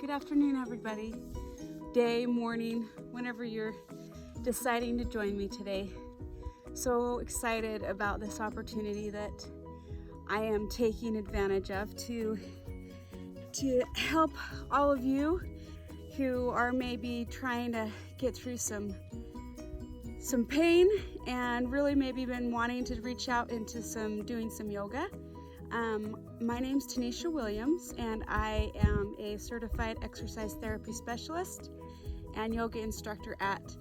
Good afternoon, everybody. Day, morning, whenever you're deciding to join me today. So excited about this opportunity that I am taking advantage of to help all of you who are maybe trying to get through some pain and really maybe been wanting to reach out into doing some yoga. My name's Tanisha Williams, and I am a certified exercise therapy specialist and yoga instructor at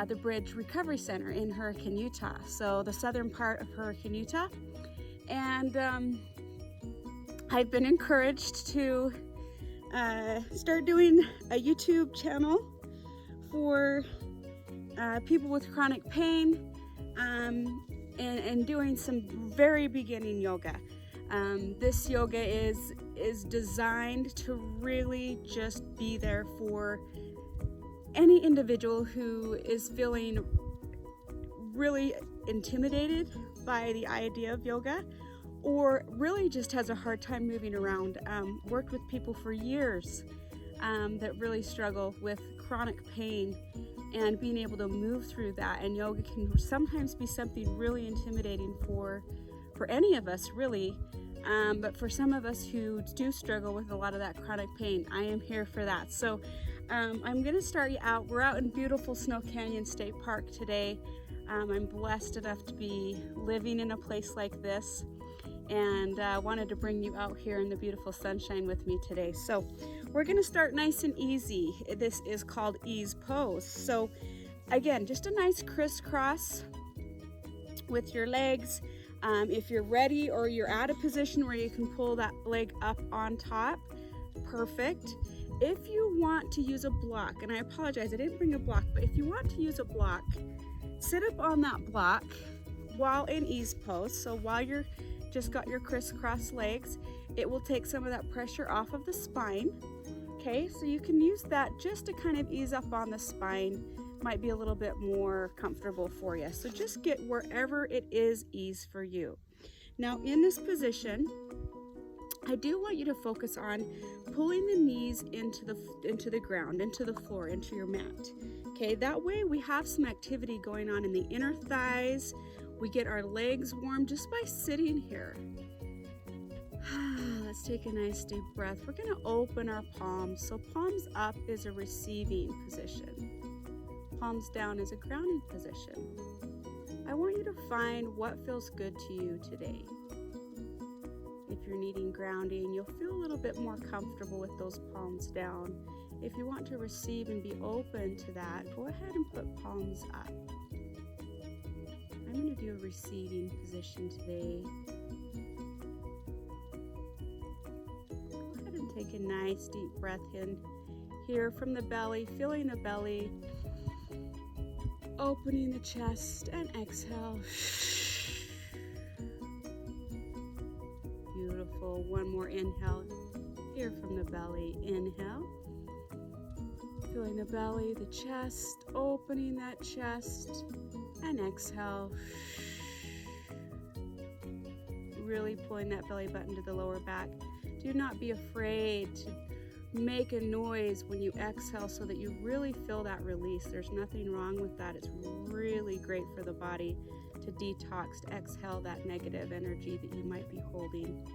the Bridge Recovery Center in Hurricane, Utah. So the southern part of Hurricane, Utah. And I've been encouraged to start doing a YouTube channel for people with chronic pain and doing some very beginning yoga. This yoga is designed to really just be there for any individual who is feeling really intimidated by the idea of yoga, or really just has a hard time moving around. Worked with people for years that really struggle with chronic pain and being able to move through that. And yoga can sometimes be something really intimidating for any of us, really. But for some of us who do struggle with a lot of that chronic pain, I am here for that. So I'm going to start you out. We're out in beautiful Snow Canyon State Park today. I'm blessed enough to be living in a place like this, and wanted to bring you out here in the beautiful sunshine with me today. So we're going to start nice and easy. This is called ease pose. So again, just a nice crisscross with your legs. If you're ready or you're at a position where you can pull that leg up on top, perfect. If you want to use a block, and I apologize, I didn't bring a block, but if you want to use a block, sit up on that block while in ease pose. So while you're just got your crisscross legs, it will take some of that pressure off of the spine. Okay, so you can use that just to kind of ease up on the spine. Might be a little bit more comfortable for you. So just get wherever it is ease for you. Now in this position, I do want you to focus on pulling the knees into the ground, into the floor, into your mat. Okay, that way we have some activity going on in the inner thighs. We get our legs warm just by sitting here. Let's take a nice deep breath. We're going to open our palms. So palms up is a receiving position. Palms down is a grounding position. I want you to find what feels good to you today. If you're needing grounding, you'll feel a little bit more comfortable with those palms down. If you want to receive and be open to that, go ahead and put palms up. I'm going to do a receiving position today. Go ahead and take a nice deep breath in here from the belly, feeling the belly. Opening the chest and exhale. Beautiful. One more inhale here from the belly. Inhale. Feeling the belly, the chest, opening that chest, and exhale. Really pulling that belly button to the lower back. Do not be afraid to make a noise when you exhale so that you really feel that release. There's nothing wrong with that. It's really great for the body to detox, to exhale that negative energy that you might be holding.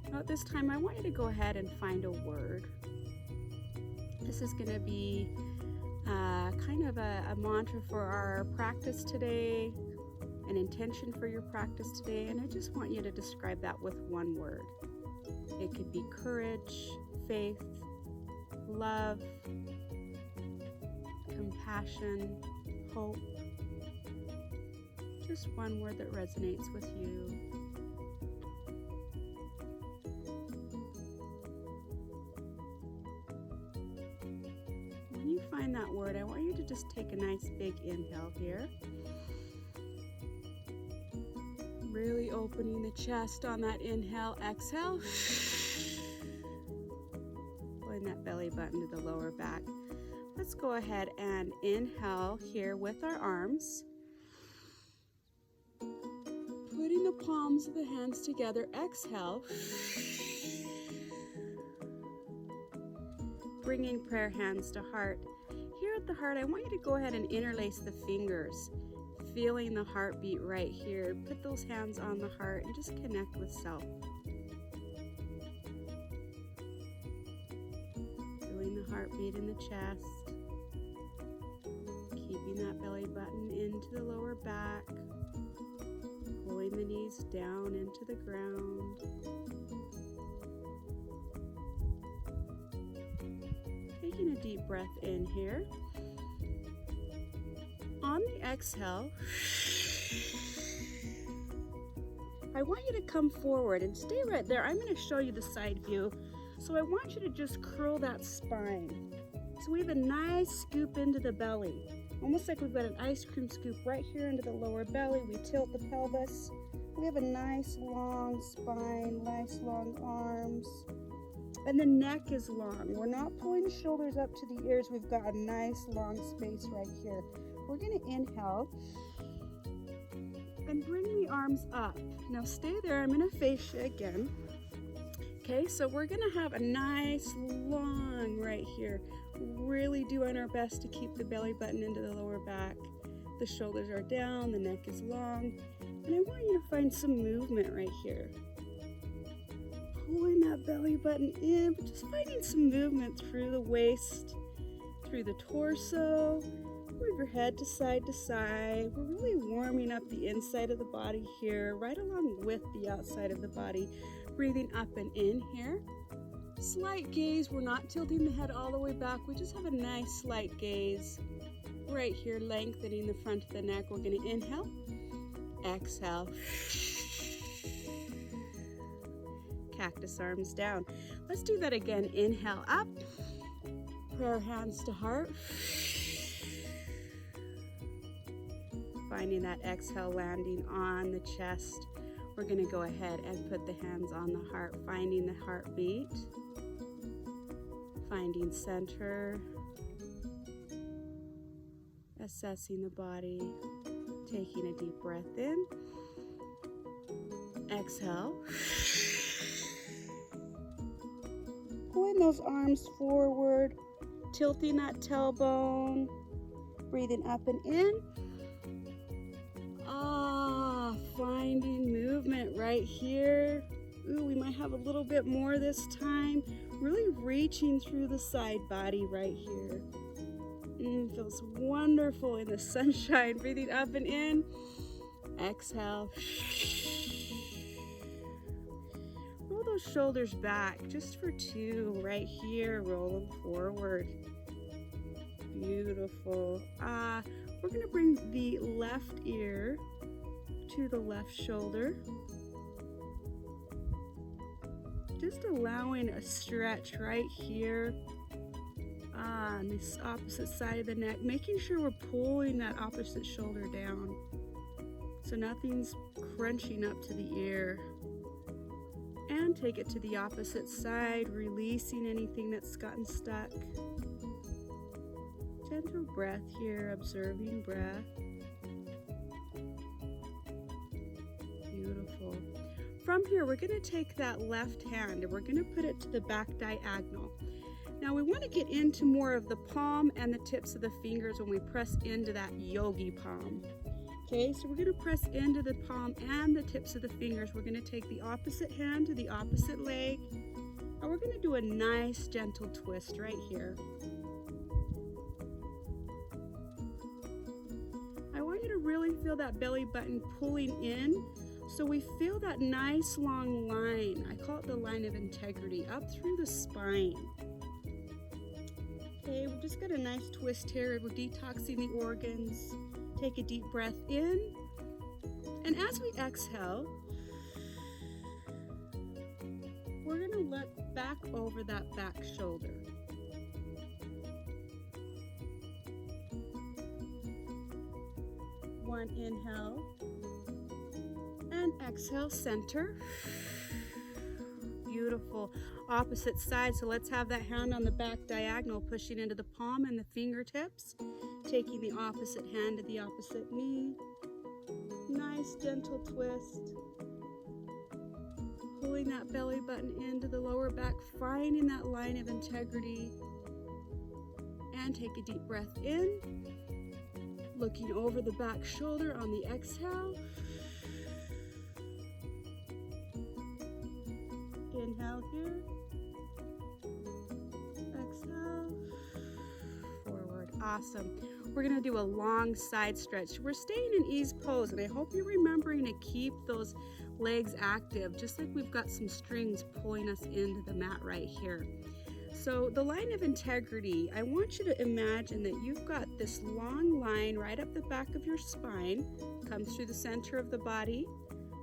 Now at this time, I want you to go ahead and find a word. This is going to be kind of a mantra for our practice today, an intention for your practice today, and I just want you to describe that with one word. It could be courage, faith, love, compassion, hope. Just one word that resonates with you. When you find that word, I want you to just take a nice big inhale here. Really opening the chest on that inhale, exhale. That belly button to the lower back. Let's go ahead and inhale here with our arms. Putting the palms of the hands together, exhale. bringing prayer hands to heart. Here at the heart, I want you to go ahead and interlace the fingers, feeling the heartbeat right here. Put those hands on the heart and just connect with self. Feeling the heartbeat in the chest. Keeping that belly button into the lower back. Pulling the knees down into the ground. Taking a deep breath in here. On the exhale, I want you to come forward and stay right there. I'm going to show you the side view. So I want you to just curl that spine. So we have a nice scoop into the belly. Almost like we've got an ice cream scoop right here into the lower belly. We tilt the pelvis. We have a nice long spine, nice long arms. And the neck is long. We're not pulling the shoulders up to the ears. We've got a nice long space right here. We're going to inhale and bring the arms up. Now stay there. I'm going to face you again. Okay, so we're going to have a nice long right here. Really doing our best to keep the belly button into the lower back. The shoulders are down, the neck is long. And I want you to find some movement right here. Pulling that belly button in, but just finding some movement through the waist, through the torso. Move your head to side. We're really warming up the inside of the body here, right along with the outside of the body. Breathing up and in here. Slight gaze. We're not tilting the head all the way back. We just have a nice slight gaze. Right here, lengthening the front of the neck. We're going to inhale. Exhale. Cactus arms down. Let's do that again. Inhale up. Prayer hands to heart. Finding that exhale landing on the chest. We're going to go ahead and put the hands on the heart, finding the heartbeat, finding center, assessing the body, taking a deep breath in, exhale, pulling those arms forward, tilting that tailbone, breathing up and in. Finding movement right here. Ooh, we might have a little bit more this time. Really reaching through the side body right here. Feels wonderful in the sunshine. Breathing up and in. Exhale. Roll those shoulders back just for 2 right here. Roll them forward. Beautiful. We're going to bring the left ear to the left shoulder. Just allowing a stretch right here on this opposite side of the neck, making sure we're pulling that opposite shoulder down so nothing's crunching up to the ear. And take it to the opposite side, releasing anything that's gotten stuck. Gentle breath here, observing breath. Beautiful. From here, we're going to take that left hand and we're going to put it to the back diagonal. Now we want to get into more of the palm and the tips of the fingers when we press into that yogi palm. Okay, so we're going to press into the palm and the tips of the fingers. We're going to take the opposite hand to the opposite leg. And we're going to do a nice gentle twist right here. I want you to really feel that belly button pulling in. So we feel that nice long line. I call it the line of integrity up through the spine. Okay, we just got a nice twist here. We're detoxing the organs. Take a deep breath in. And as we exhale, we're going to look back over that back shoulder. One inhale. And exhale, center. Beautiful. Opposite side. So let's have that hand on the back diagonal, pushing into the palm and the fingertips. Taking the opposite hand to the opposite knee. Nice gentle twist. Pulling that belly button into the lower back, finding that line of integrity. And take a deep breath in. Looking over the back shoulder on the exhale. Inhale here. Exhale. Forward. Awesome. We're going to do a long side stretch. We're staying in ease pose, and I hope you're remembering to keep those legs active, just like we've got some strings pulling us into the mat right here. So the line of integrity, I want you to imagine that you've got this long line right up the back of your spine, comes through the center of the body,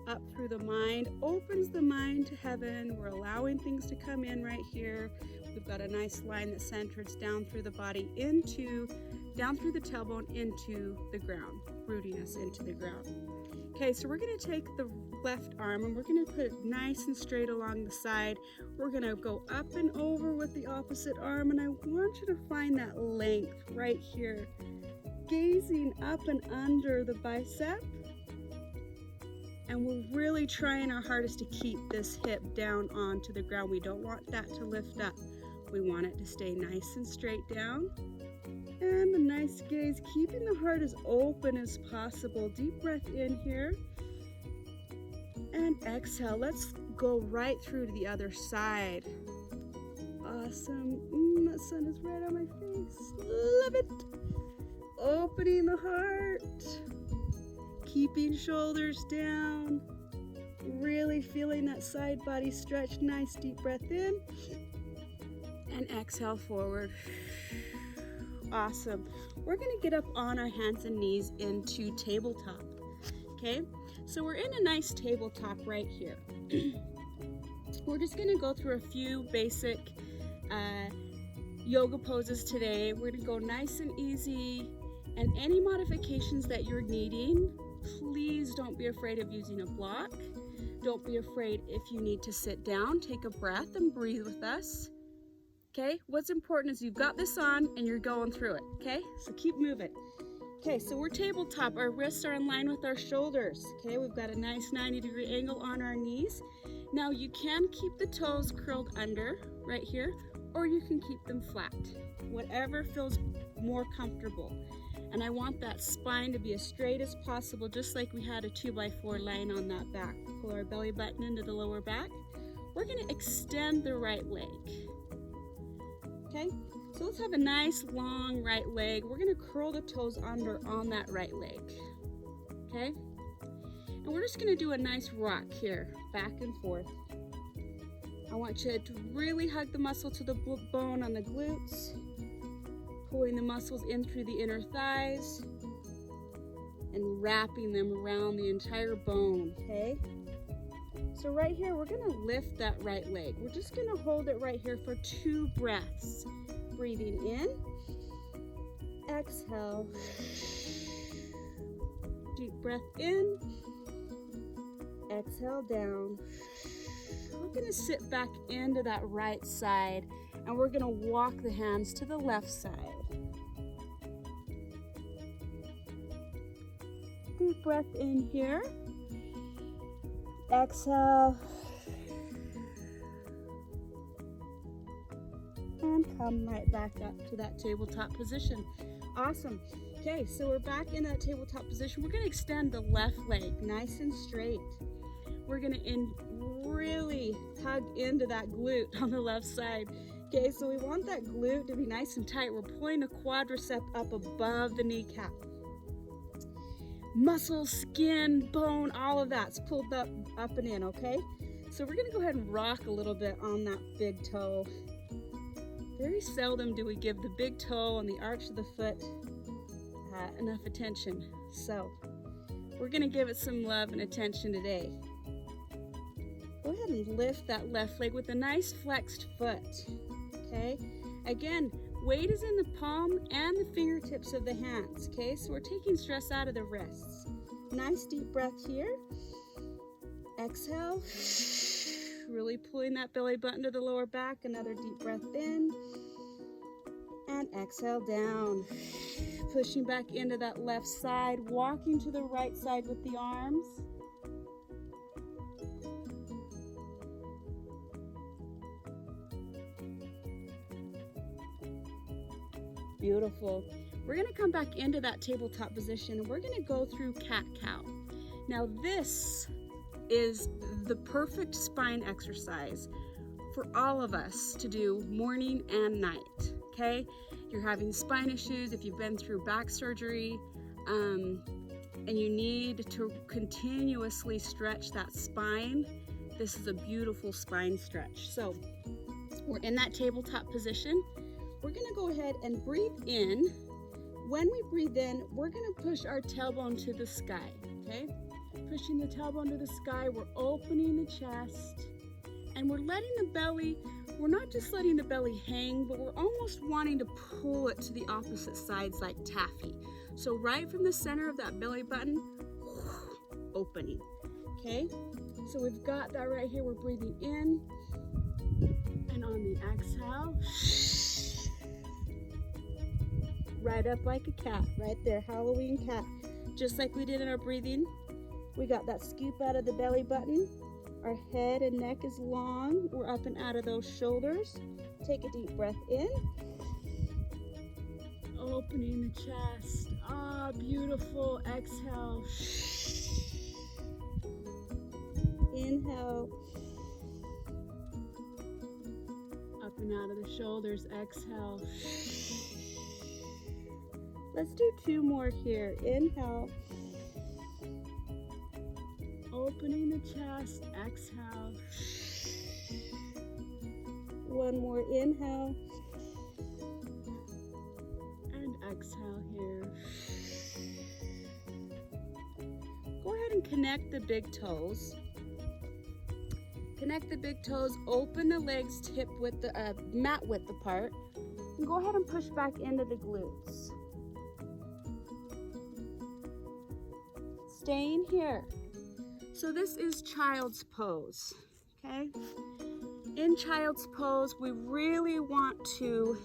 up through the mind, opens the mind to heaven. We're allowing things to come in right here. We've got a nice line that centers down through the body down through the tailbone into the ground, rooting us into the ground. Okay, so we're going to take the left arm and we're going to put it nice and straight along the side. We're going to go up and over with the opposite arm, and I want you to find that length right here, gazing up and under the bicep. And we're really trying our hardest to keep this hip down onto the ground. We don't want that to lift up. We want it to stay nice and straight down. And a nice gaze, keeping the heart as open as possible. Deep breath in here. And exhale. Let's go right through to the other side. Awesome. That sun is right on my face. Love it. Opening the heart. Keeping shoulders down. Really feeling that side body stretch. Nice deep breath in. And exhale forward. Awesome. We're going to get up on our hands and knees into tabletop. Okay, so we're in a nice tabletop right here. We're just going to go through a few basic yoga poses today. We're going to go nice and easy, and any modifications that you're needing, please don't be afraid of using a block. Don't be afraid if you need to sit down, take a breath and breathe with us. Okay, what's important is you've got this on and you're going through it, okay? So keep moving. Okay, so we're tabletop. Our wrists are in line with our shoulders, okay? We've got a nice 90-degree angle on our knees. Now you can keep the toes curled under right here, or you can keep them flat, whatever feels more comfortable. And I want that spine to be as straight as possible, just like we had a 2x4 laying on that back. Pull our belly button into the lower back. We're gonna extend the right leg. Okay, so let's have a nice long right leg. We're going to curl the toes under on that right leg. Okay, and we're just going to do a nice rock here, back and forth. I want you to really hug the muscle to the bone on the glutes, pulling the muscles in through the inner thighs and wrapping them around the entire bone. Okay, so right here, we're gonna lift that right leg. We're just gonna hold it right here for 2 breaths. Breathing in, exhale, deep breath in, exhale down. We're gonna sit back into that right side, and we're gonna walk the hands to the left side. Deep breath in here. Exhale. And come right back up to that tabletop position. Awesome. Okay, so we're back in that tabletop position. We're going to extend the left leg nice and straight. We're going to really hug into that glute on the left side. Okay, so we want that glute to be nice and tight. We're pulling the quadricep up above the kneecap. Muscle, skin, bone, all of that's pulled up and in, okay? So we're gonna go ahead and rock a little bit on that big toe. Very seldom do we give the big toe and the arch of the foot enough attention. So we're gonna give it some love and attention today. Go ahead and lift that left leg with a nice flexed foot, okay? Again, weight is in the palm and the fingertips of the hands, okay? So we're taking stress out of the wrists. Nice deep breath here. Exhale. Really pulling that belly button to the lower back. Another deep breath in. And exhale down. Pushing back into that left side. Walking to the right side with the arms. Beautiful. We're gonna come back into that tabletop position and we're gonna go through cat-cow. Now this is the perfect spine exercise for all of us to do morning and night, okay? You're having spine issues, if you've been through back surgery, and you need to continuously stretch that spine, this is a beautiful spine stretch. So we're in that tabletop position. We're gonna go ahead and breathe in. When we breathe in, we're gonna push our tailbone to the sky, okay? Pushing the tailbone to the sky, we're opening the chest, and we're letting the belly, we're not just letting the belly hang, but we're almost wanting to pull it to the opposite sides like taffy. So right from the center of that belly button, opening, okay? So we've got that right here, we're breathing in, and on the exhale, right up like a cat, right there, Halloween cat. Just like we did in our breathing, we got that scoop out of the belly button. Our head and neck is long. We're up and out of those shoulders. Take a deep breath in. Opening the chest. Ah, beautiful. Exhale. Inhale. Up and out of the shoulders. Exhale. Let's do 2 more here. Inhale. Opening the chest, exhale. 1 more inhale. And exhale here. Go ahead and connect the big toes. Connect the big toes, open the legs hip width, mat width apart. And go ahead and push back into the glutes. Staying here. So this is child's pose, okay? In child's pose, we really want to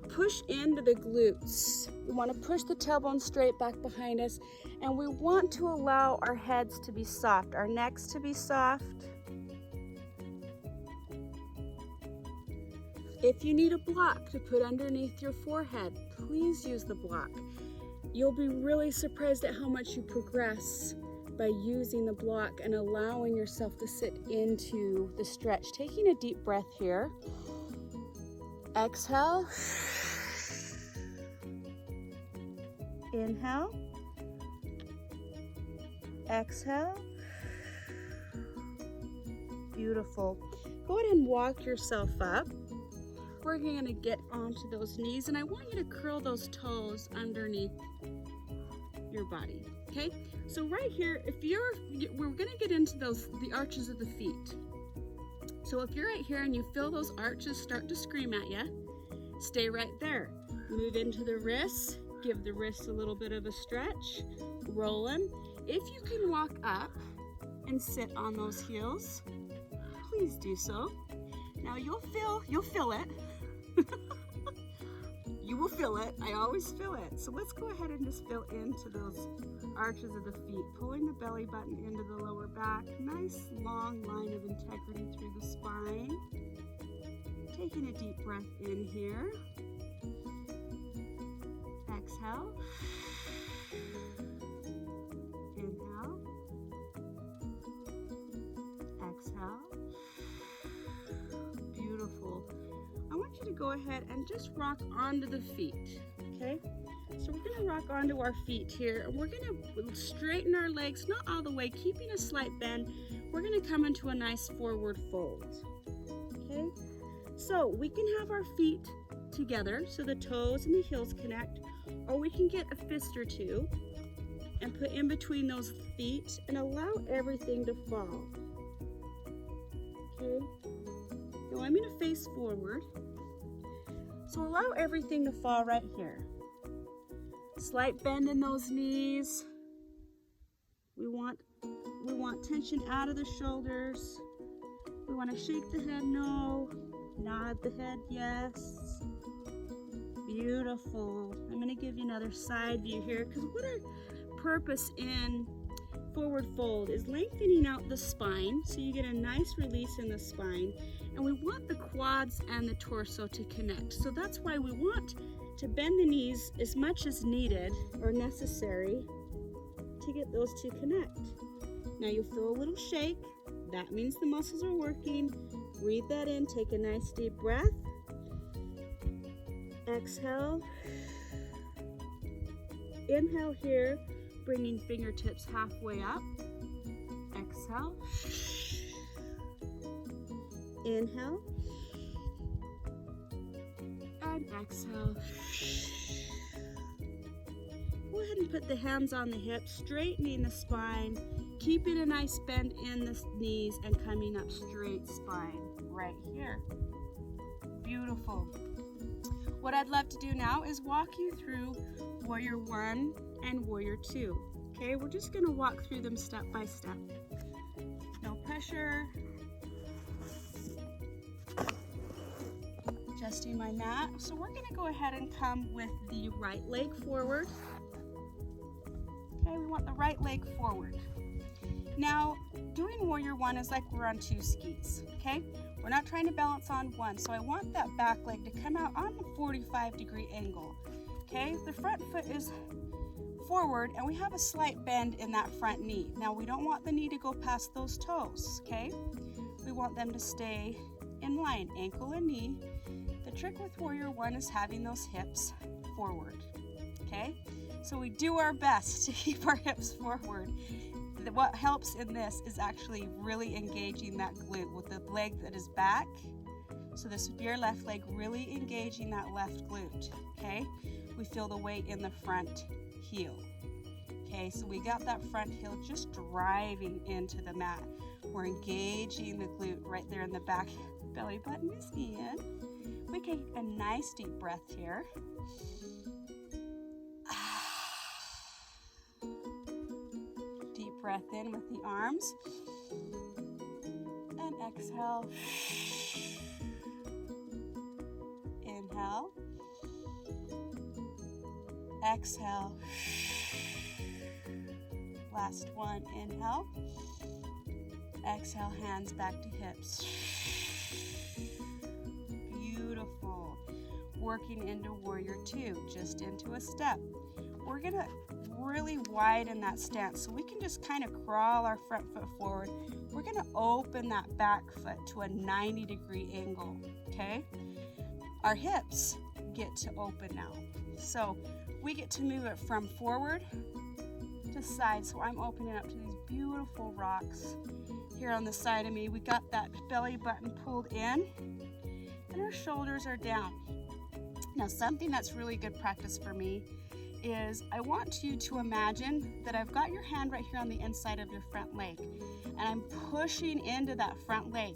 push into the glutes. We want to push the tailbone straight back behind us, and we want to allow our heads to be soft, our necks to be soft. If you need a block to put underneath your forehead, please use the block. You'll be really surprised at how much you progress by using the block and allowing yourself to sit into the stretch. Taking a deep breath here. Exhale. Inhale. Exhale. Beautiful. Go ahead and walk yourself up. We're going to get onto those knees, and I want you to curl those toes underneath your body. Okay, so right here, we're gonna get into the arches of the feet. So if you're right here and you feel those arches start to scream at you, stay right there. Move into the wrists, give the wrists a little bit of a stretch, roll them. If you can walk up and sit on those heels, please do so. Now you'll feel it. You will feel it. I always feel it. So let's go ahead and just feel into those arches of the feet, pulling the belly button into the lower back. Nice long line of integrity through the spine. Taking a deep breath in here. Exhale. Inhale. Exhale. Beautiful. I want you to go ahead and just rock onto the feet, okay? So we're gonna rock onto our feet here, and we're gonna straighten our legs, not all the way, keeping a slight bend. We're gonna come into a nice forward fold, okay? So we can have our feet together, so the toes and the heels connect, or we can get a fist or two and put in between those feet and allow everything to fall, okay? Now I'm gonna face forward. So allow everything to fall right here. Slight bend in those knees. We want tension out of the shoulders. We want to shake the head no, nod the head yes. Beautiful. I'm going to give you another side view here, because what our purpose in forward fold is lengthening out the spine so you get a nice release in the spine. And we want the quads and the torso to connect. So that's why we want to bend the knees as much as needed or necessary to get those to connect. Now you'll feel a little shake. That means the muscles are working. Breathe that in, take a nice deep breath. Exhale. Inhale here, bringing fingertips halfway up. Exhale. Inhale. And exhale. Go ahead and put the hands on the hips, straightening the spine, keeping a nice bend in the knees and coming up straight spine right here. Beautiful. What I'd love to do now is walk you through Warrior 1 and Warrior 2. Okay, we're just gonna walk through them step by step. No pressure. Adjusting my mat. So we're gonna go ahead and come with the right leg forward. Okay, we want the right leg forward. Now, doing Warrior 1 is like we're on 2 skis, okay? We're not trying to balance on one, so I want that back leg to come out on a 45-degree angle, okay? The front foot is forward, and we have a slight bend in that front knee. Now, we don't want the knee to go past those toes, okay? We want them to stay in line, ankle and knee. The trick with Warrior 1 is having those hips forward, okay? So we do our best to keep our hips forward. What helps in this is actually really engaging that glute with the leg that is back. So this would be our left leg, really engaging that left glute, okay? We feel the weight in the front heel. Okay, so we got that front heel just driving into the mat. We're engaging the glute right there in the back. Belly button is in. We take a nice deep breath here. Deep breath in with the arms. And exhale. Inhale. Exhale. Last one, inhale. Exhale, hands back to hips. Beautiful. Working into Warrior 2, just into a step. We're gonna really widen that stance so we can just kind of crawl our front foot forward. We're gonna open that back foot to a 90-degree angle, okay? Our hips get to open now. So we get to move it from forward to side. So I'm opening up to these beautiful rocks here on the side of me. We got that belly button pulled in and our shoulders are down. Now something that's really good practice for me is I want you to imagine that I've got your hand right here on the inside of your front leg and I'm pushing into that front leg.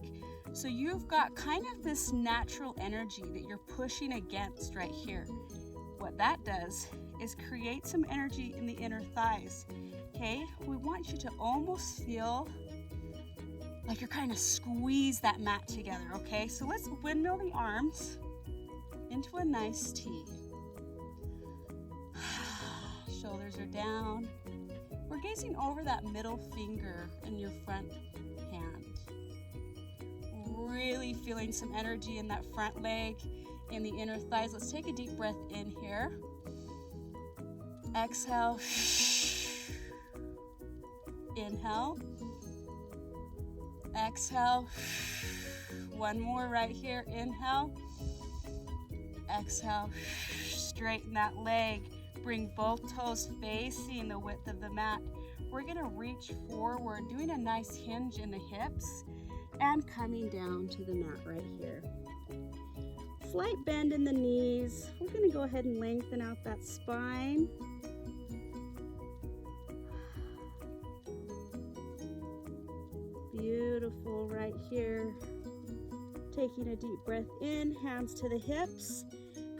So you've got kind of this natural energy that you're pushing against right here. What that does is create some energy in the inner thighs, okay? We want you to almost feel like you're kind of squeeze that mat together, okay? So let's windmill the arms into a nice T. Shoulders are down. We're gazing over that middle finger in your front hand. Really feeling some energy in that front leg, in the inner thighs. Let's take a deep breath in here. Exhale. Inhale. Exhale. One more right here. Inhale. Exhale. Straighten that leg. Bring both toes facing the width of the mat. We're going to reach forward, doing a nice hinge in the hips and coming down to the mat right here. Slight bend in the knees. We're going to go ahead and lengthen out that spine. Beautiful right here. Taking a deep breath in, hands to the hips,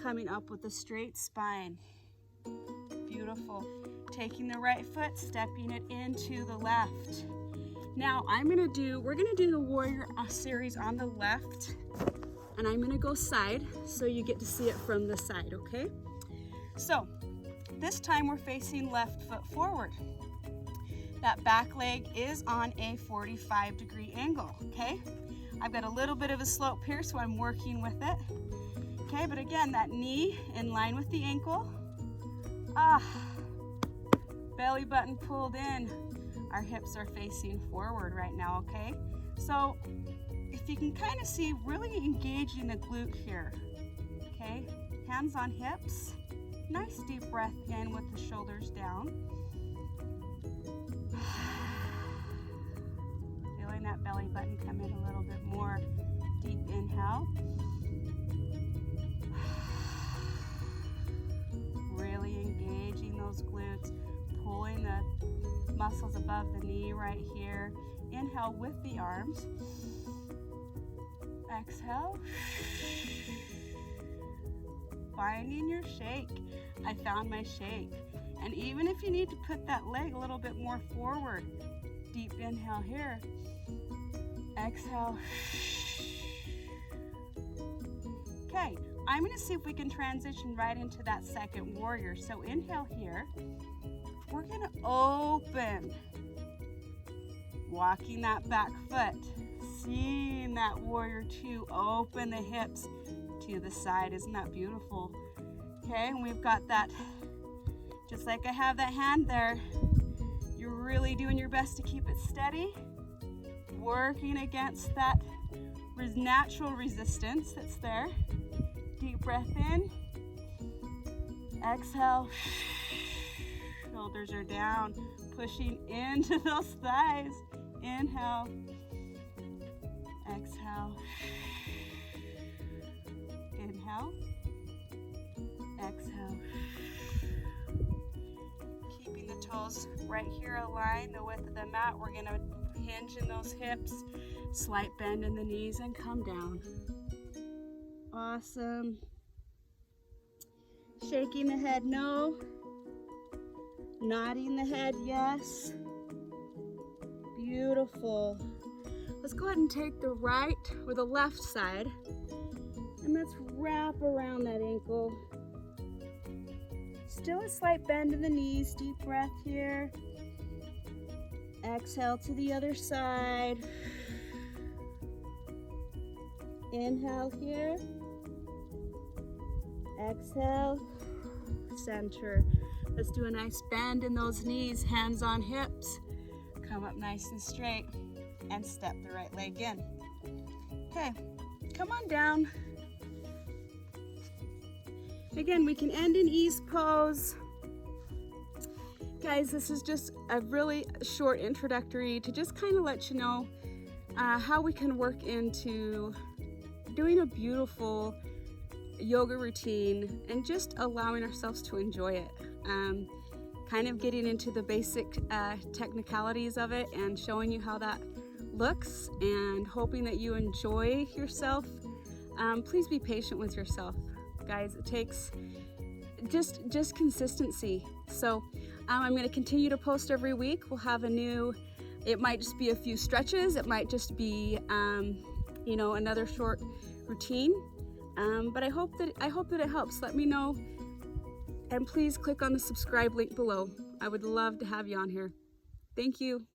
coming up with a straight spine. Beautiful. Taking the right foot, stepping it into the left. Now we're gonna do the Warrior series on the left, and I'm gonna go side so you get to see it from the side, okay? So this time we're facing left foot forward. that back leg is on a 45-degree angle, okay? I've got a little bit of a slope here, so I'm working with it. Okay, but again, that knee in line with the ankle. Belly button pulled in. Our hips are facing forward right now, okay? So if you can kind of see, really engaging the glute here, okay? Hands on hips. Nice deep breath in with the shoulders down. Feeling that belly button come in a little bit more. Deep inhale. Really engaging those glutes, pulling the muscles above the knee right here. Inhale with the arms. Exhale. Finding your shake. I found my shake. And even if you need to put that leg a little bit more forward, deep inhale here. Exhale. Okay, I'm going to see if we can transition right into that second warrior. So inhale here. We're going to open. Walking that back foot. Seeing that warrior two, open the hips to the side. Isn't that beautiful? Okay, and we've got that, just like I have that hand there, you're really doing your best to keep it steady, working against that natural resistance that's there. Deep breath in, exhale, shoulders are down, pushing into those thighs. Inhale, exhale, inhale, exhale. Keeping the toes right here aligned, the width of the mat. We're going to hinge in those hips, slight bend in the knees, and come down. Awesome. Shaking the head no. Nodding the head yes. Beautiful. Let's go ahead and take the right or the left side, and let's wrap around that ankle. Still a slight bend in the knees. Deep breath here. Exhale to the other side. Inhale here. Exhale. Center. Let's do a nice bend in those knees. Hands on hips. Come up nice and straight. And step the right leg in. Okay, come on down. Again, we can end in ease pose. Guys, this is just a really short introductory to just kind of let you know how we can work into doing a beautiful yoga routine and just allowing ourselves to enjoy it. Kind of getting into the basic technicalities of it and showing you how that looks and hoping that you enjoy yourself. Please be patient with yourself, guys. It takes just consistency. So I'm going to continue to post every week. We'll have a new, it might just be a few stretches, it might just be another short routine, but I hope that it helps. Let me know, and please click on the subscribe link below. I would love to have you on here. Thank you.